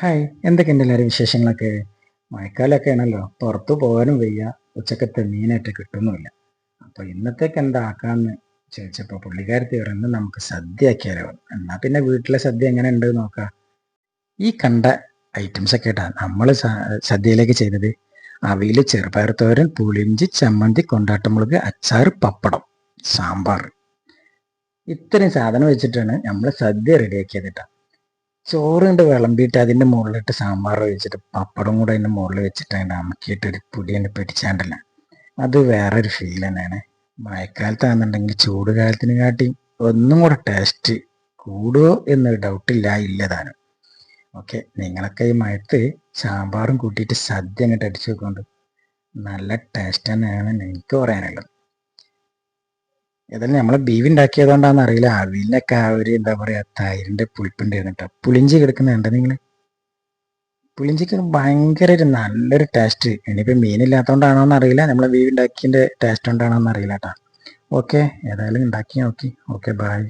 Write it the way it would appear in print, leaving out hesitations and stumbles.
Hi, എന്തൊക്കെയുണ്ട് എല്ലാവരും വിശേഷങ്ങളൊക്കെ? മഴക്കാലമൊക്കെ ആണല്ലോ, പുറത്തു പോകാനും വയ്യ, ഉച്ചക്കത്തെ മീനായിട്ട് കിട്ടുന്നുമില്ല. അപ്പൊ ഇന്നത്തേക്ക് എന്താക്കാന്ന് ചോദിച്ചപ്പോ പുള്ളിക്കാരത്തി പറയുന്നത് നമുക്ക് സദ്യ ആക്കിയാലോ. എന്നാ പിന്നെ വീട്ടിലെ സദ്യ എങ്ങനെ ഉണ്ട് നോക്കാം. ഈ കണ്ട ഐറ്റംസ് ഒക്കെ ഇട്ടാ നമ്മള് സദ്യയിലേക്ക് ചെയ്തത്: അവിയല്, ചെറുപയർ തോരൻ, പുളിഞ്ചി, ചമ്മന്തി, കൊണ്ടാട്ടമുളക്, അച്ചാറ്, പപ്പടം, സാമ്പാർ. ഇത്രയും സാധനം വെച്ചിട്ടാണ് നമ്മൾ സദ്യ റെഡിയാക്കിയത് കേട്ടോ. ചോറ് കൊണ്ട് വിളമ്പിയിട്ട് അതിൻ്റെ മുകളിലിട്ട് സാമ്പാർ ഒഴിച്ചിട്ട് പപ്പടം കൂടെ അതിൻ്റെ മുകളിൽ വെച്ചിട്ട് അതിൻ്റെ അമക്കിയിട്ട് ഒരു പൊടി തന്നെ പിടിച്ചാണ്ടല്ല, അത് വേറൊരു ഫീൽ തന്നെയാണ്. മഴക്കാലത്താണെന്നുണ്ടെങ്കിൽ ചൂട് കാലത്തിനെ കാട്ടി ഒന്നും കൂടെ ടേസ്റ്റ് കൂടുമോ എന്ന് ഡൗട്ടില്ല, ഇല്ലതാനും. ഓക്കെ, നിങ്ങളൊക്കെ ഈ മഴത്ത് സാമ്പാറും കൂട്ടിയിട്ട് സദ്യ അങ്ങോട്ട് അടിച്ചു വെക്കൊണ്ട് നല്ല ടേസ്റ്റ് തന്നെയാണ് എനിക്ക് പറയാനുള്ളത്. ഏതായാലും നമ്മളെ ബീഫ് ഉണ്ടാക്കിയതുകൊണ്ടാണെന്ന് അറിയില്ല, അവിയലിനൊക്കെ ആ ഒരു എന്താ പറയാ തൈരിന്റെ പുളിപ്പുണ്ടായിരുന്നു കേട്ടോ. പുളിഞ്ചി കിടക്കുന്നുണ്ട് നിങ്ങൾ. പുളിഞ്ചിക്ക് ഭയങ്കര ഒരു നല്ലൊരു ടേസ്റ്റ്. ഇനിയിപ്പോൾ മീനില്ലാത്തതുകൊണ്ടാണോ എന്ന് അറിയില്ല, നമ്മളെ ബീഫ് ഉണ്ടാക്കിയതിന്റെ ടേസ്റ്റ് കൊണ്ടാണോ എന്ന് അറിയില്ല കേട്ടോ. ഓക്കെ, ഏതായാലും ഉണ്ടാക്കി നോക്കി. Okay, by.